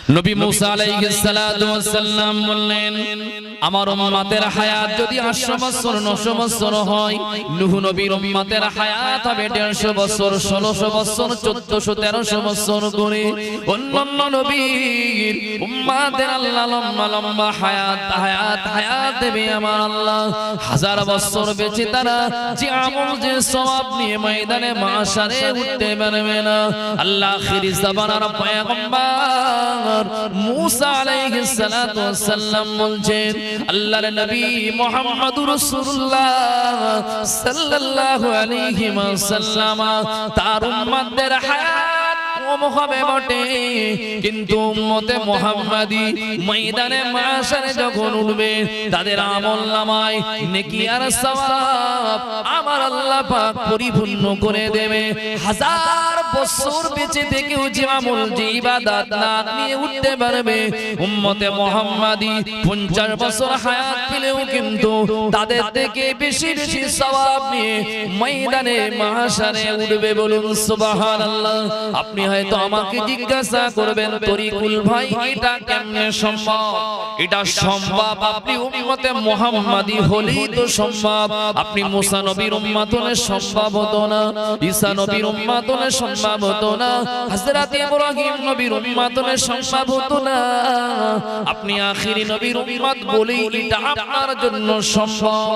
নবী মুসা আলাইহিস সালাতু ওয়াস সালাম বললেন, আমার উম্মতের হায়াত যদি 800 বছর 900 বছর হয়, নূহ নবীর উম্মতের হায়াত হবে 150 বছর 1600 বছর 1400 1300 বছর করে। অন্যান্য নবীর উম্মতের আল্লাহ লম্বা লম্বা হায়াত দেবে আমার আল্লাহ। 1000 বছর বেঁচে তারা যে আমল যে সওয়াব নিয়ে ময়দানে মাশারে উঠতে পারবে না। আল্লাহ আখির জামানার পয়গম্বর মুসা আলাইহিস সালাতু ওয়াস সালাম বলছেন, আল্লাহর নবী মুহাম্মদুর রাসূলুল্লাহ সাল্লাল্লাহু আলাইহি ওয়াসাল্লাম তার উম্মতদের হায়াত কম হবে বটে, কিন্তু উম্মতে মুহাম্মাদি ময়দানে মাশারে যখন উঠবে তাদের আমলনামায় নেকি আর সওয়াব আমার আল্লাহ পাক পরিপূর্ণ করে দেবে। 1000 বছর বেঁচে থেকেও যে আমল যে ইবাদত না নিয়ে উঠতে পারবে, উম্মতে মুহাম্মাদি 50 বছর হায়াত পেলেও কিন্তু তাদের থেকে বেশি বেশি সওয়াব নিয়ে ময়দানে মাশারে উঠবে। বলুন সুবহানাল্লাহ। আপনি হয়তো আমাকে জিজ্ঞাসা করবেন, তরিকুল ভাই এটা কেমনে সম্ভব? এটা সম্ভব আপনি উম্মতে মুহাম্মাদি হলেই তো সম্ভব। আপনি মুসা নবীর উম্মত হলে সম্ভব হতো না, ঈসা নবীর উম্মত হলে সম্ভব হতো না, হযরত ইব্রাহিম নবীর উম্মত হলে সম্ভব হতো না। আপনি আখিরি নবীর উম্মত বলেই এটা আপনার জন্য সম্ভব।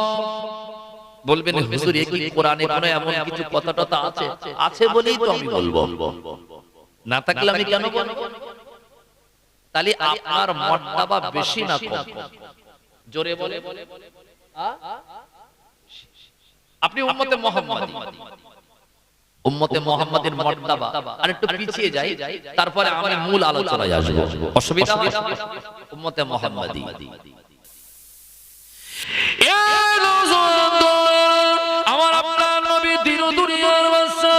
বলবেন হুজুর এই কি কোরআনে কোনো এমন কিছু কথা আছে? আছে বলেই তো আমি বলবো, না থাকলে আমি কেন বলবো? তাহলে আপনার মর্তবা বেশি না কম? জোরে বলে। আপনি উম্মতে মুহাম্মাদি, উম্মতে মুহাম্মাদের মর্তবা আর একটু পিছিয়ে যাই, তারপরে আমি মূল আলোচনায় আসব। অসুবিধা হয়? উম্মতে মুহাম্মাদি আমার আপনার নবী দিন দুনিয়ার বাদশা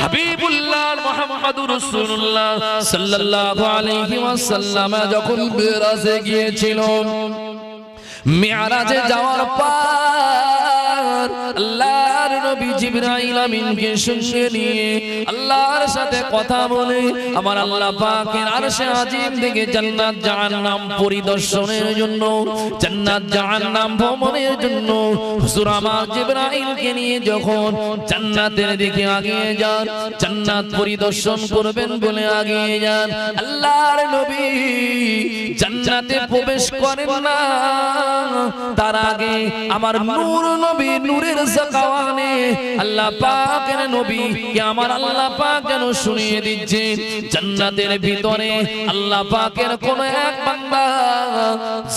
হাবিবুল্লাহ মুহাম্মদুর রাসূলুল্লাহ সাল্লাল্লাহু আলাইহি ওয়াসাল্লাম যখন মিরাজে গিয়েছিল, মিরাজে যাওয়ার পর আল্লাহর নবী জিবরাইল আমিনকে সঙ্গে নিয়ে আল্লাহর সাথে কথা বলে আমার আল্লাহ পাকের আরশে আজিম থেকে জান্নাত জাহান্নাম পরিদর্শনের জন্য, জান্নাত জাহান্নাম ভ্রমণের জন্য হুজুর আমার জিবরাইলকে নিয়ে যখন জান্নাতের দিকে এগিয়ে যান, জান্নাত পরিদর্শন করবেন বলে এগিয়ে যান, আল্লাহর নবী জান্নাতে প্রবেশ করেন না, তার আগে আমার নূর নবী নূরের জাকাওয়ানে আল্লাহ পাকের নবী কে আমার আল্লাহ পাক যেন শুনিয়ে দিচ্ছেন, জান্নাতের ভিতরে আল্লাহ পাকের কোন এক বান্দা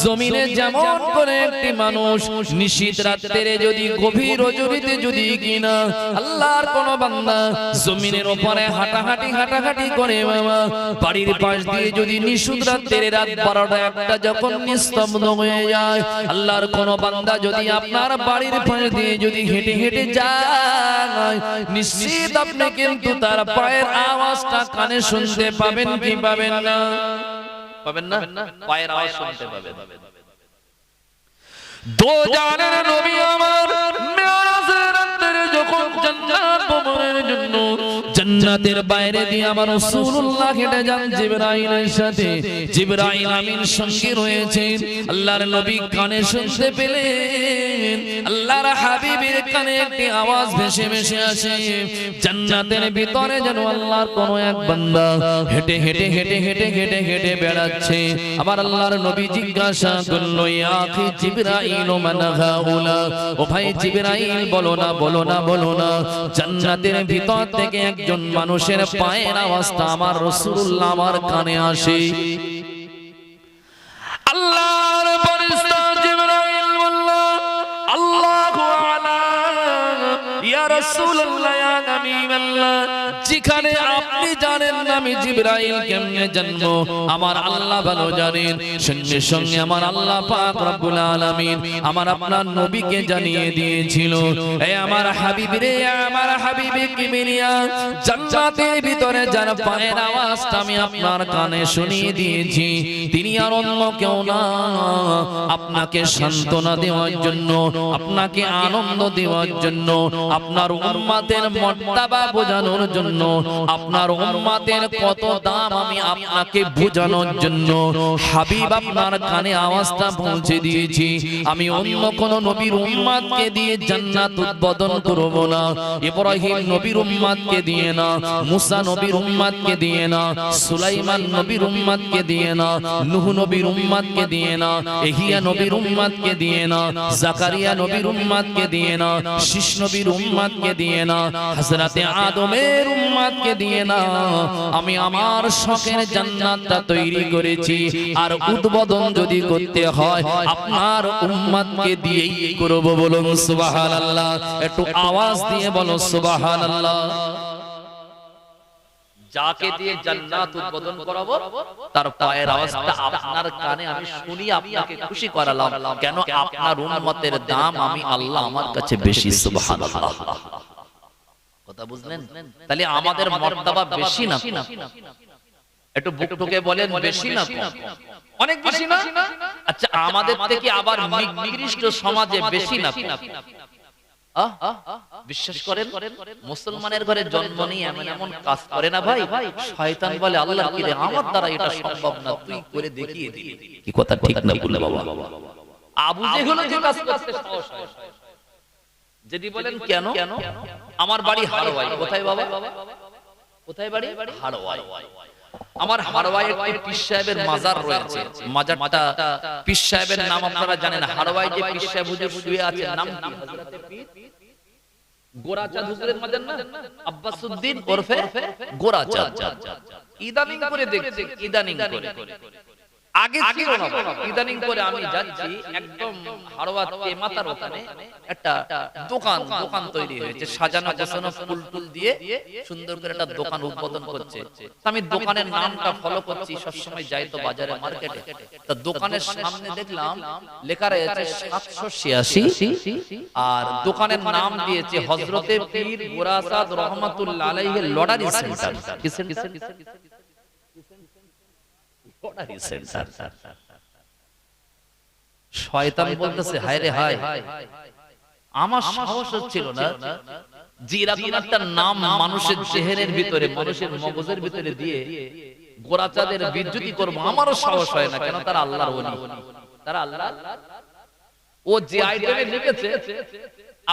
জমিনে যেমন করে একটি মানুষ নিশীথ রাতে যদি গভীর রজনীতে যদি কিনা আল্লাহর কোন বান্দা জমিনের উপরে হাঁটাহাঁটি করে বাবা বাড়ির পাশ দিয়ে যদি নিশীথ রাতের রাত 12টা 1টা যখন নিস্তব্ধ হয়ে যায়, আল্লাহর কোন বান্দা যদি আপনার বাড়ির পাশ দিয়ে যদি হেঁটে হেঁটে যায়, নিশ্চিত আপনি কিন্তু তার পায়ের আওয়াজটা কানে শুনতে পাবেন কি পাবেন না? পাবেন না? পায়ের আওয়াজ শুনতে পাবেন। দো জানের নবী আমার মিরাজের রাতে যখন জান্নাত ভ্রমণের জন্য জান্নাতের বাইরে দিয়ে আমার রাসূলুল্লাহ হেঁটে যান জিবরাইলের সাথে, জিবরাইল আমিন সঙ্গে রয়েছেন, আল্লাহর নবী কানে শুনতে পেলেন আল্লাহর হাবিবের কানে একটি আওয়াজ ভেসে ভেসে আসে, জান্নাতের ভিতরে যেন আল্লাহর কোন এক বান্দা হেঁটে হেঁটে হেঁটে হেঁটে হেঁটে হেঁটে বেড়াচ্ছে। আমার আল্লাহর নবী জিজ্ঞাসা করলো, ইয়া আখি জিবরাইল মান হাউলা, ও ভাই জিবরাইল বলো না বলো না বলো না, জান্নাতের ভিতর থেকে একজন মানুষের পায়ের আওয়াজটা আমার রাসূলুল্লাহ আমার কানে আসে। আল্লাহর ফেরেশতা জিবরাইল বলল, আল্লাহু আলা ইয়া রাসূলুল্লাহ ইয়া নবীল্লাহ, যেখানে আপনি জানেন না আমি জিবরাইল কেমনে জানবো? আমার আল্লাহ ভালো জানেন। সঙ্গে সঙ্গে আমার আল্লাহ পাক রব্বুল আলামিন আমার আপনার নবীকে জানিয়ে দিয়েছিল, এ আমার হাবিব রে, আমার হাবিবে কিবরিয়া, জান্নাতের ভিতরে যার পায়ের আওয়াজটা আমি আপনার কানে শুনিয়ে দিয়েছি, তিনি আর অন্য কেউ না, আপনাকে সান্ত্বনা দেওয়ার জন্য, আপনাকে আনন্দ দেওয়ার জন্য, আপনার উম্মতের মর্তবা বোঝানোর জন্য জন্য, আপনার উম্মতের কত দাম আমি আপনাকে বোঝানোর জন্য হাবিব আপনার কানে আওয়াজটা পৌঁছে দিয়েছি। আমি অন্য কোন নবীর উম্মতকে দিয়ে জান্নাত উদ্বোধন করব না, ইব্রাহিম নবীর উম্মতকে দিয়ে না, মুসা নবীর উম্মতকে দিয়ে না, সুলাইমান নবীর উম্মতকে দিয়ে না, নূহ নবীর উম্মতকে দিয়ে না, ইহইয়া নবীর উম্মতকে দিয়ে না, জাকারিয়া নবীর উম্মতকে দিয়ে না, শীষ নবীর উম্মতকে দিয়ে না, হযরতে আদমের উম্মতকে দিয়ে না। আমি আমার শখের জান্নাতটা তৈরি করেছি, আর উদ্বোধন যদি করতে হয় আপনার উম্মতকে দিয়েই করব। বলুন সুবহানাল্লাহ, একটু আওয়াজ দিয়ে বলো সুবহানাল্লাহ। যাকে দিয়ে জান্নাত উদ্বোধন করাবো তার পায়ের আওয়াজটা আপনার কানে আমি শুনি, আপনাকে খুশি করালাম। কেন? আপনার উম্মতের দাম আমি আল্লাহ আমার কাছে বেশি। সুবহানাল্লাহ, কথা বুঝলেন? তাহলে আমাদের মর্তবা বেশি না? একটু বুক ঠুকে বলেন, বেশি না কম? অনেক বেশি না? আচ্ছা, আমাদের থেকে আবার নিকৃষ্ট সমাজে বেশি না কম? বিশ্বাস করেন, মুসলমানের ঘরে জন্ম নিয়ে এমন এমন কাজ করে না ভাই, শয়তান বলে আল্লাহর কি রে, আমার দ্বারা এটা সম্ভব না, তুই করে দেখিয়ে দিবি। কি কথা ঠিক না বলে বাবা? আবু জেহেল যে কাজ করতে সাহস হয়, যদি বলেন কেন? আমার বাড়ি হাড়োয়াই। কোথায় বাবা? কোথায় বাড়ি? হাড়োয়াই। আমার হাড়োয়ায় একটি পীর সাহেবের মাজার রয়েছে। মাজারটা পীর সাহেবের নাম আপনারা জানেন। হাড়োয়ায় যে পীর সাহেব হুজুর শুয়ে আছেন, নাম কি? হযরতে পীর গোরাচাঁদ হুজুরের মাজার না? আব্বাসউদ্দিন ওরফে গোরাচাঁদ। ইদানিং করে দেখছি, ইদানিং করে, আগে ছিল না, ইদানিং করে আমি যাচ্ছি, একদম হাড়োয়াত মাতার ওখানে একটা দোকান তৈরি হয়েছে, সাজানো গোছানো ফুল টুল দিয়ে সুন্দর করে একটা দোকান উদ্বোধন করছে। আমি দোকানের নামটা ফলো করছি, সবসময় যাই তো বাজারে মার্কেটে, তো দোকানের সামনে দেখলাম লেখা রয়েছে 786, আর দোকানের নাম দিয়েছে হযরতে পীর গোরাচাঁদ রহমাতুল্লাহ আলাইহি লটারি সেন্টার। কি সেন্টার? শয়তান বলতেছে, হায় রে হায়, আমার সাহস হচ্ছিল না যে এরকম একটা নাম মানুষের চেহারের ভিতরে, মানুষের মগজের ভিতরে দিয়ে গোরাচাঁদের বিদ্যুতি করবো। আমারও সাহস হয় না, কেন? তারা আল্লাহর ওলি, তারা আল্লাহ। ও যে আইটেমে লিখেছে,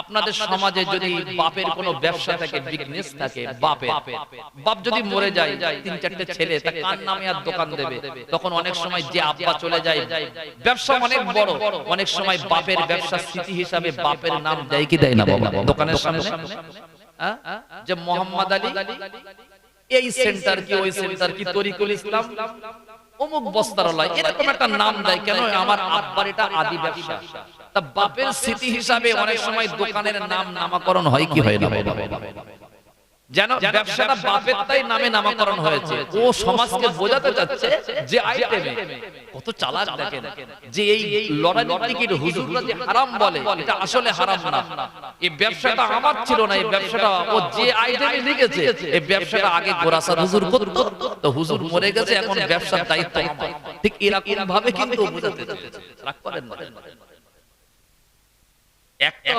আপনাদের সমাজে যদি বাপের কোনো ব্যবসা থাকে, বিজনেস থাকে, বাপ যদি মরে যায়, 3-4টে ছেলে, তা কার নামে আর দোকান দেবে? তখন অনেক সময় যে আব্বা চলে যায়, ব্যবসা অনেক বড়, অনেক সময় বাপের ব্যবসা স্মৃতি হিসাবে বাপের নাম দেয় কি দেয় না বাবা দোকানের সামনে? যে মোহাম্মদ আলী এই সেন্টার কি, ওই সেন্টার কি, তরিকুল ইসলাম অমুক বস্তারওয়ালা, এরকম একটা নাম দেয়। কেন? আমার আব্বার এটা আদি ব্যবসা। তা বাপের স্মৃতি হিসাবে অনেক সময় দোকানের নাম নামকরণ হয় কি হয় না? যেন ব্যবসাটা বাপের তাই নামে নামকরণ হয়েছে। ও সমাজকে বোঝাতে যাচ্ছে যে আইটেমে কত চালাক দেখেন, যে এই লটারির টিকিট হুজুররা যে হারাম বলে, এটা আসলে হারাম না। এই ব্যবসাটা আমার ছিল না, এই ব্যবসাটা ও যে আইটেমে লিখেছে, এই ব্যবসাটা আগে গোরাচাঁদ হুজুর করত, তো হুজুর মরে গেছে, এখন ব্যবসার দায়িত্ব আমার। ঠিক এরকম ভাবে কিন্তু বোঝাতে যাচ্ছে। রাগ করেন না, একটা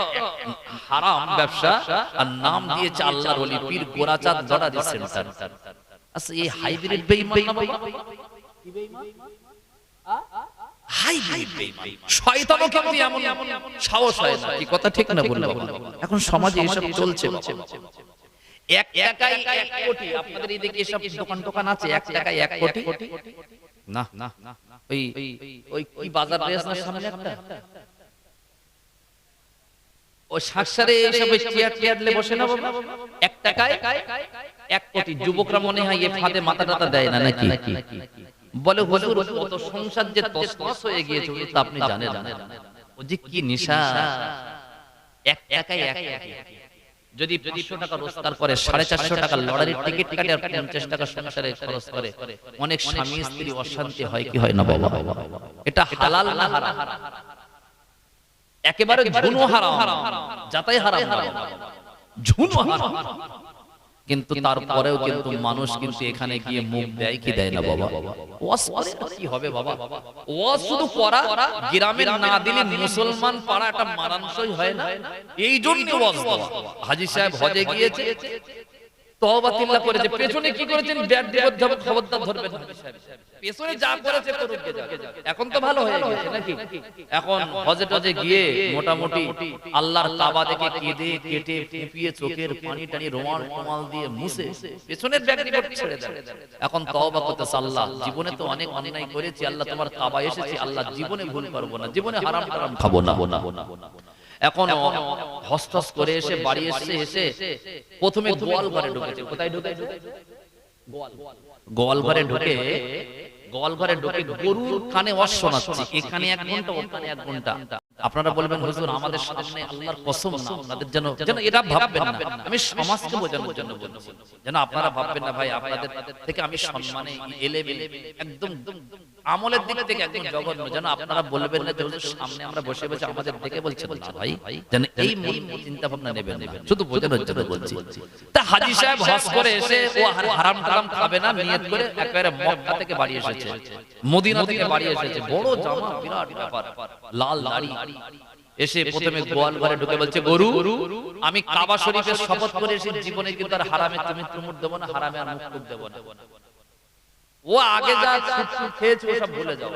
হারাম ব্যবসা আর নাম দিয়েছে আল্লাহর ওলি পীর গোরাচাঁদ লটারি সেন্টার। আচ্ছা, এই হাইব্রিড বেঈমান না বাবা? কি বেঈমান? হাইব্রিড বেঈমান। শয়তানও কিন্তু এমন সাহস হয় না। কি কথা ঠিক না বললে বাবা? এখন সমাজে এসব চলছে। এক টাকায় 1 কোটি, আপনাদের এইদিকে এসব দোকান আছে, 1 টাকায় 1 কোটি না? ওই কি বাজার রয়েছে না সামনে একটা, ও শাকসারে এইসব চেয়ার বসে না বাবা, 1 টাকায় 1 কোটি। যুবকরা মনে হয় এ ফাঁদে মাথা টাথা দেয় না নাকি? বলে হুজুর কত সংসার যে তছনছ হয়ে গিয়েছে, তা আপনি জানেন না? ও যে কি নিশা। 1 টাকায় 1 কোটি, যদি 500 টাকা রোজগার করে, 450 টাকা লটারির টিকিট কাটে, আর 50 টাকা সংসারে খরচ করে, অনেক স্বামী স্ত্রী অশান্তি হয় কি হয় না বাবা? এটা হালাল না হারাম? একেবারে ঝুনো হারাম, যাতাই হারাম, ঝুনো হারাম। কিন্তু তারপরেও কিন্তু মানুষ কিন্তু এখানে গিয়ে মুখ দেয় কি দেয় না বাবা? ওয়াজ করে কি হবে বাবা? ওয়াজ শুধু করা, গ্রামের না দিলে মুসলমান পাড়া একটা মারানসই হয় না। এই জন্য ওয়াজ দেওয়া। হাজী সাহেব হজে গিয়েছে, তওবা তিল্লা করেছে, পেছনে কি করেছেন ব্যাট দিয়ে খবরদার ধরবেন না সাহেব, পেছনে যা করেছে করুক গে যা। এখন তো ভালো হয়ে গেছে নাকি? এখন হজে টজে গিয়ে মোটামুটি আল্লাহর কাবা দেখে কেঁদে কেটে ফুপিয়ে চোখের পানি টানি রুমাল টুমাল দিয়ে মুছে পেছনের ব্যাগ রিপোর্ট ছেড়ে দেন। এখন তওবা করতেছে, আল্লাহ জীবনে তো অনেক অন্যায় করেছি, আল্লাহ তোমার কাবা এসেছি, আল্লাহ জীবনে ভুল করব না, জীবনে হারাম হারাম খাবো না। এখন হস্তস করে এসে বাড়ি এসে প্রথমে গোয়াল ঘরে ঢুকেছে। কোথায় ঢুকেছে? গোয়াল ঘরে ঢুকে গরুর কানে ওয়াজ শোনাচ্ছে, এখানে 1 ঘন্টা ওখানে 1 ঘন্টা। আপনারা বলবেন হুজুর আমাদের সামনে আল্লাহর কসম না, আপনাদের যেন এটা ভাববেন না, আমি সমাজকে বোঝানোর জন্য বলছি, যেন আপনারা ভাববেন না ভাই আপনাদের থেকে আমি সম্মানে এলেবে একদম আমলের দিক থেকে একদম জঘন্য, যেন আপনারা বলবেন না যে হুজুর সামনে আমরা বসে বসে আমাদের দেখে বলছেন না ভাই, যেন এই মন চিন্তা ভাবনা নেবেন না, শুধু বোঝানোর জন্য বলছি। তা হাজী সাহেব হজ করে এসে ও হারাম টারাম খাবে না নিয়ত করে একেবারে মক্কা থেকে বাড়ি এসেছে, মদিনা থেকে বাড়ি এসেছে, বড় জামা বিরাট ব্যাপার, লাল দাড়ি। এসে প্রথমে গোয়াল ঘরে ঢুকে বলছে, গরু আমি কাবা শরীফের শপথ করে এসে জীবনে কিন্তু আর হারামে তুমি চুমুট দেব না, হারামে আর মুখ দেব না। ও আগে যা খেয়েছে ওসব ভুলে যাও,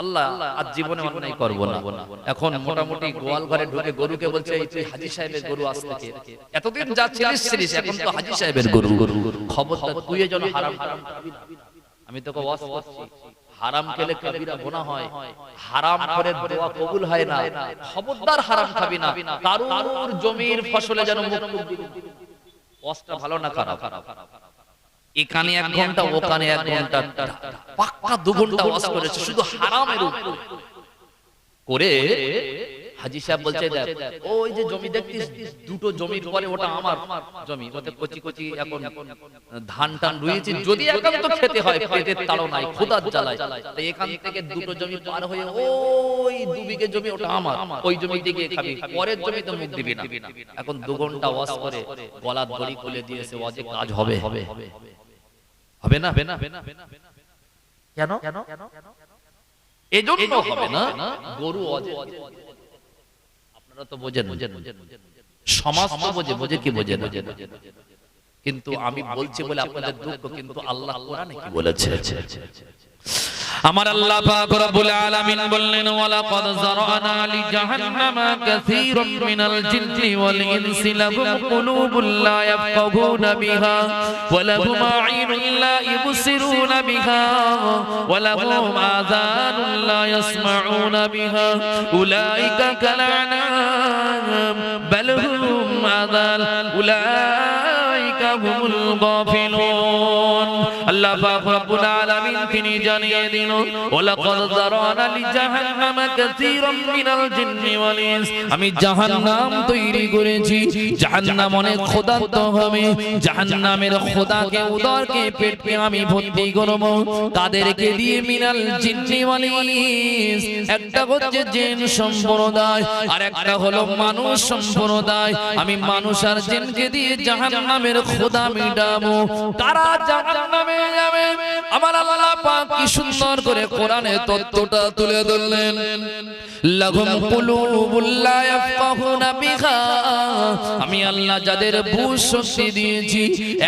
আল্লাহ আজ জীবনে অন্যায় করব না। এখন মোটামুটি গোয়াল ঘরে ঢুকে গরুকে বলছে, এই তুই হাজী সাহেবের গরু আজ থেকে, এতদিন যা ছিলিস এখন তো হাজী সাহেবের গরু, খবরদার তুই যেন হারাম খাবি না। আমি তোকে ওয়াজ করছি, হারাম খেলে কবিরা গুনাহ হয়, হারাম করে দোয়া কবুল হয় না, খবরদার হারাম খাবি না, কারুর জমির ফসলে যেন মুখ দিবি। ওয়াজটা ভালো না খারাপ? এখানে 1 ঘন্টা ওখানে 1 ঘন্টা, পাক্কা 2 ঘন্টা ওয়াজ করেছে শুধু হারামের উপর করে। হাজী সাহেব বলছে, দেখ ওই যে জমি দেখছিস দুটো জমির পরে ওটা আমার জমি, ওতে কচি কচি এখন ধান টান রুইয়েছি, যদি একান্ত খেতে হয় পেটের তাড়ো নাই খোদার জ্বালায়, তাই এখান থেকে দুটো জমি পার হয়ে ওই 2 বিঘে জমি ওটা আমার, ওই জমি দিকে খাবি, পরের জমি তো মুখ দিবি না। এখন 2 ঘন্টা ওয়াজ করে গলার দড়ি খুলে দিয়েছে, ওয়াজে কাজ হবে হবে না? কেন এজন্য হবে না? গরু ওয়াজে আপনারা তো বোঝেন, সমাজ তো বোঝে কি বোঝে না, কিন্তু আমি বলছি বলে আপনাদের দুঃখ, কিন্তু আল্লাহ কোরআনে কি বলেছে? আমার আল্লাহ পাক রব্বুল আলামিন বললেন, ওয়ালাকাদ যারানা লিজাহান্নামা কাসীরাম মিনাল জিন্নি ওয়াল ইনসি লাহুম কুলুবুন লা ইয়াফকাহুনা বিহা ওয়া লাহুম আ'ইনুন লা ইবসিরুনা বিহা ওয়া লাহুম আযানুন লা ইয়াসমাউনা বিহা উলাইকা কালআনাম বাল হুম আযাল উলাইকা হুমুল গাফিলুন। আল্লাহ পাক রব্বুল আলামিন তিনি জানিয়ে দিলেন, ওয়ালাকাদ যারানা লিজাহান্নামা কাসীরাম মিনাল জিন্নি ওয়াল ইনস, আমি জাহান্নাম তৈরি করেছি। জাহান্নাম অনেক ক্ষুধার্ত হবে, জাহান্নামের ক্ষুধাকে উদরকে পেটে আমি ভর্তি করব। তাদেরকে দিয়ে মিনাল জিন্নি ওয়াল ইনস, একটা হচ্ছে জিন সম্প্রদায় আর একটা হলো মানুষ সম্প্রদায়। আমি মানুষ আর জিনকে দিয়ে জাহান্নামের ক্ষুধা মিটাবো। কারা জাহান্নামে যাবে? আমার আল্লাহ পাক কি সুন্দর করে কোরআনে তত্ত্বটা তুলে ধরলেন, লাহুম কুলুবুল লা ইয়াফকাহুনা বিহা, আমি আল্লাহ যাদের বুঝ শক্তি দিয়েছি,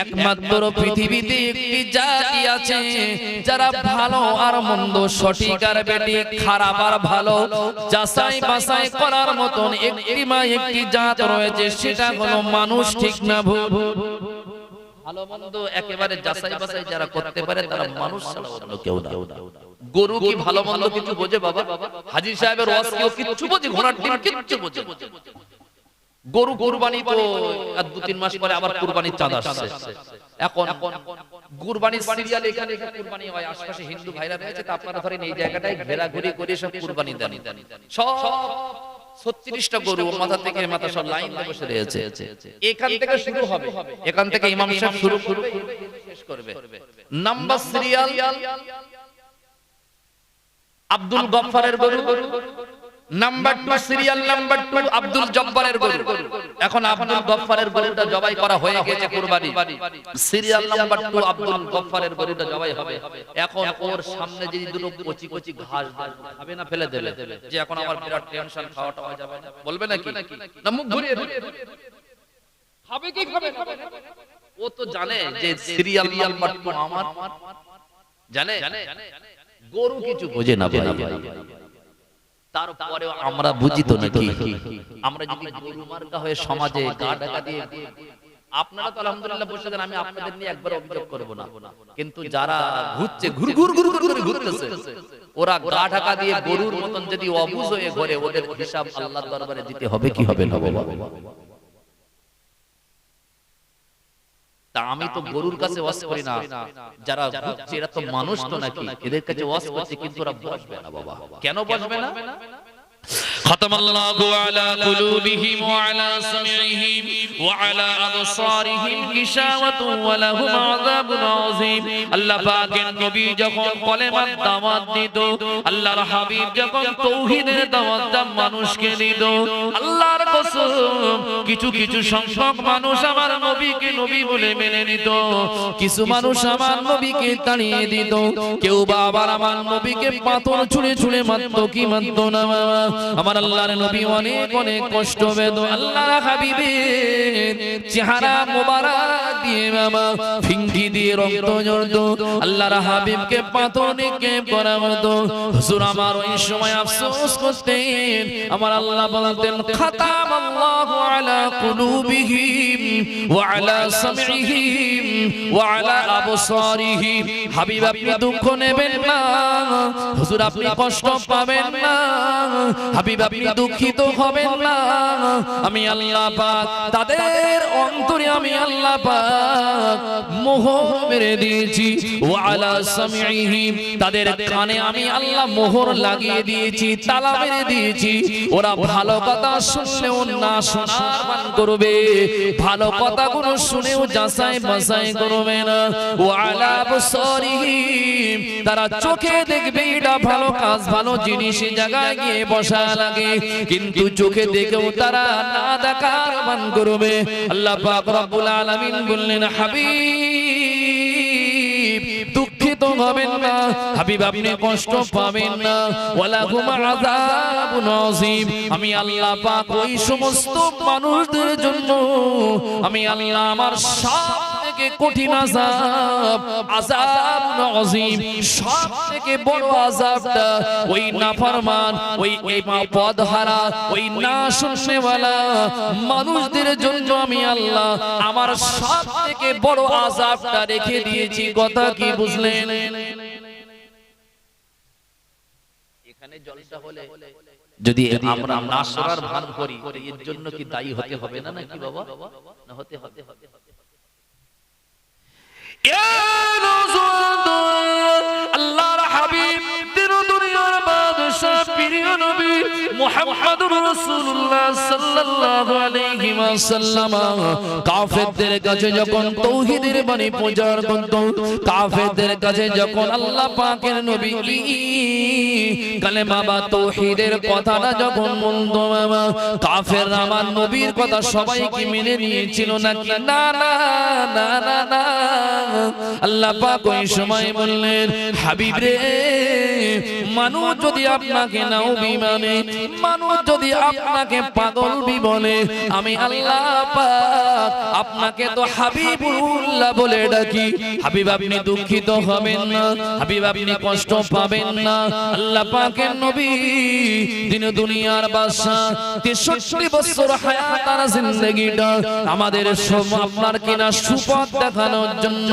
একমাত্র পৃথিবীতে একটি জাতি আছে যারা ভালো আর মন্দ, সঠিক আর বেঠিক, খারাপ আর ভালো যাচাই বাছাই করার মতন একটি জাত রয়েছে, সেটা হলো মানুষ। ঠিক না ভুল? ভালো মন্দ একেবারে যাচাই বাছাই যারা করতে পারে তারা মানুষ ছাড়া অন্য কেউ না। গরু কি ভালো মন্দ কিছু বোঝে বাবা? হাজী সাহেবের ওয়াজ কেউ কিচ্ছু বোঝে? ঘোড়ার ডিম কিচ্ছু বোঝে? গরু কুরবানি তো আর 2-3 মাস পরে আবার কুরবানির চাঁদ আসছে। এখন কুরবানির সিরিয়াল এখানে কুরবানি হয়, আশেপাশে হিন্দু ভাইরা রয়েছে, তা আপনারা ধরেন এই জায়গাটায় ঘেরাঘুরি করে সব কুরবানি দেন। সব 36টা গরু মাথা থেকে মাথা সব লাইন দিয়ে বসে রয়েছে। এখান থেকে শুরু হবে, এখান থেকে ইমাম সাহেব শুরু করবে, শেষ করবে। নাম্বার সিরিয়াল আব্দুল গফফারের গরু, নাম্বার 2 সিরিয়াল নাম্বার 2 আব্দুল জব্বারের গরু। এখন আব্দুল গফফারের গরুটা জবাই করা হয়ে গেছে কুরবানি, সিরিয়াল নাম্বার 2 আব্দুল গফফারের গরুটা জবাই হবে। এখন ওর সামনে যদি দুটো কচি কচি ঘাস খাবে না ফেলে দেবে, যে এখন আমার বিরাট টেনশন, খাওয়াটা হয়ে যাবে না, বলবে নাকি? না মুখ ঘুরিয়ে খাবে কি খাবে না? ও তো জানে যে সিরিয়াল নাম্বার তো আমার জানে, গরু কিছু বোঝে না ভাই। তারপরেও আমরা বুঝি তো নাকি, আমরা যদি গরু মার্কা হয়ে সমাজে গা ঢাকা দিয়ে, আপনারা তো আলহামদুলিল্লাহ বসে দেন, আমি আপনাদের নিয়ে একবার অভিযোগ করব না, কিন্তু যারা ঘুরছে ঘুর ঘুর ঘুর ঘুর করে ঘুরতেছে, ওরা গা ঢাকা দিয়ে গরুর মতন যদি অবুঝ হয়ে ঘরে, ওদের হিসাব আল্লাহর দরবারে দিতে হবে কি হবে না বাবা? তা আমি তো গরুর কাছে ওয়াজ করি না, যারা ঘুরছে এরা তো মানুষ তো নাকি, এদের কাছে ওয়াজ করছি, কিন্তু ওরা বসবে না বাবা। কেন বসবে না? ختم الله على قلوبهم وعلى سمعهم وعلى أبصارهم غشاوة ولهم عذاب عظيم। আল্লাহ পাকের নবী যখন কলেমার দাওয়াত দিত, আল্লাহর হাবিব যখন তাওহীদের দাওয়াত মানুষকে দিত, আল্লাহর কসম কিছু কিছু সংখ্যক মানুষ আমার নবীকে নবী বলে মেনে নিত, কিছু মানুষ আমার নবীকে তাড়িয়ে দিত, কেউ বা আবার আমার নবীকে পাথর ছুঁড়ে ছুঁড়ে মারত কি মারত না। আমার আল্লাহর নবী অনেক অনেক কষ্ট পেত। আল্লাহর হাবিবের চেহারা মোবারক দিয়ে মামা ফিঙ্গি দিয়ে রক্ত ঝরত, আল্লাহর হাবিবকে পাথর নিক্ষেপ করা হতো। হুজুর আমার ওই সময় আফসোস করতেন, আমার আল্লাহ বলতেন খাতামাল্লাহু আলা কুলুবিহিম ওয়া আলা সামঈহিম ওয়া আলা আবসারিহিম। হাবিব আপনি দুঃখ নেবেন না, হুজুর আপনি কষ্ট পাবেন না, হাবিব আপনি দুঃখিত হবেন না, আমি আল্লাহ পাক তাদের অন্তরে আমি আল্লাহ পাক মোহর মেরে দিয়েছি, ওয়া আলা সামঈহিম তাদের কানে আমি আল্লাহ মোহর লাগিয়ে দিয়েছি, তালা মেরে দিয়েছি, ওরা ভালো কথা শুনলেও না শোনার ভান করবে, ভালো কথাগুলো শুনেও যাচাই বাছাই করবে না। ওয়া আলা আবসারিহিম তারা চোখে দেখবে এটা ভালো কাজ ভালো জিনিস জায়গায় গিয়ে বসা লাগে, কিন্তু চোখে দেখেও তারা না দেখার ভান করবে। আল্লাহ পাক রব্বুল আলামিন বললেন হাবিব দুঃখিত হবেন না, হাবিব আপনি কষ্ট পাবেন না, ওয়ালাহুম আযাবুন আযীম। আমি আল্লাহ পাক ওই সমস্ত মানুষদের জন্য আমি আল্লাহ আমার সবথেকে কঠিন আযাব, আযাবুন আযীম সবথেকে বড় আযাবটা ওই নাফরমান, ওই পথহারা, ওই না শুননেওয়ালা মানুষদের জন্য আমি আল্লাহ আমার সবথেকে বড় আযাবটা রেখে দিয়েছি। কথা কি বুঝলেন? এখানে জলসা হলে যদি আমরা না শোনার ভান করি, এর জন্য কি দায়ী হতে হবে না নাকি বাবা? না হতে হবে। আল্লাহর হাবিব দুনিয়ার বাদশা প্রিয় নবী মুহাম্মদুর রাসূলুল্লাহ সাল্লাল্লাহু আলাইহি ওয়াসাল্লাম কাফেরদের কাছে যখন তাওহীদের বাণী প্রচার করত, কাফেরদের কাছে যখন আল্লাহ পাকের নবী কালেমা বা তাওহীদের কথাটা যখন বলতো, বাবা কাফেররা আমার নবীর কথা সবাই কি মেনে নিয়েছিল নাকি? না না না না না। আল্লাহ পাক ওই সময় বললেন হাবিব রে, মানুষ যদি আপনাকে নাও বিমানে, মানুষ যদি আপনাকে পাগল বলে, আমি আল্লাহ পাক আপনাকে তো হাবিবুল্লাহ বলে ডাকি। হাবিব আপনি দুঃখিত হবেন না, হাবিব আপনি কষ্ট পাবেন না। আল্লাহ পাকের নবী দিন দুনিয়ার বাদশা 63 বছর হায়াত আর জিন্দেগিটা আমাদের আপনার কিনা সুপথ দেখানোর জন্য,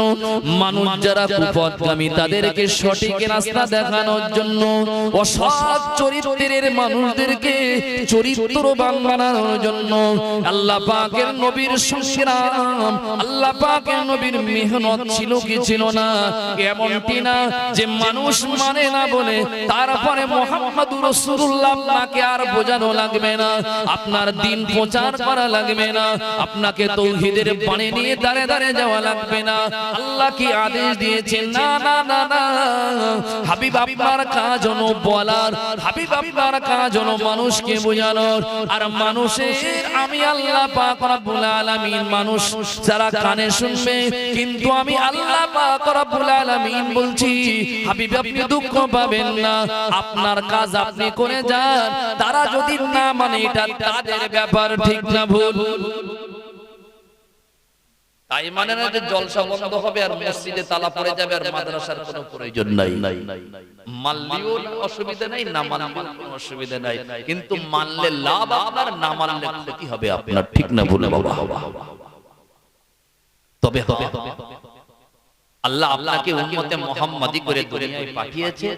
মানুষ যারা কুপথগামী তাদেরকে সঠিক রাস্তা দেখানোর জন্য, অসৎ চরিত্রের মানুষদেরকে চরিত্রবান বানানোর জন্য আল্লাহ পাকের নবীর সংগ্রাম, আল্লাহ পাকের নবীর মেহনত ছিল কি ছিল না? এমনটি না যে মানুষ মানে না বলে তারপরে মুহাম্মদুর রাসূলুল্লাহ আপনাকে আর বোঝানো লাগবে না, আপনার দিন প্রচার করা লাগবে না, আপনাকে তাওহীদের বাণী নিয়ে দাঁড়ে দাঁড়ে যাওয়া লাগবে না। আল্লাহ কি আদেশ দিয়েছেন? না না না না। হাবিব আপনার কাজ হলো বলার, হাবিব আপনার কাজ হলো মানুষকে বোঝানোর, আর মানুষের আমি আল্লাহ পাক রব্বুল আলামিন মানুষ যারা কানে শুনবে, কিন্তু আমি আল্লাহ পাক রব্বুল আলামিন বলছি হাবিব আপনি দুঃখ পাবেন না, আপনার কাজ আপনি করে যান, তারা যদি না মানে এটা তাদের ব্যাপার, ঠিক না ভুল? তাই মানে না যে জলসা বন্ধ হবে আর মসজিদে তালা পড়ে যাবে আর মাদ্রাসার কোনো প্রয়োজন নাই। মানলেও অসুবিধা নাই, না মানলেও কোনো অসুবিধা নাই, কিন্তু মানলে লাভ আপনার, না মানলে ক্ষতি হবে আপনার। ঠিক না বলে বাবা? তবে আল্লাহ আপনাকে উম্মতে মুহাম্মাদি করে দুনিয়ায় পাঠিয়েছে।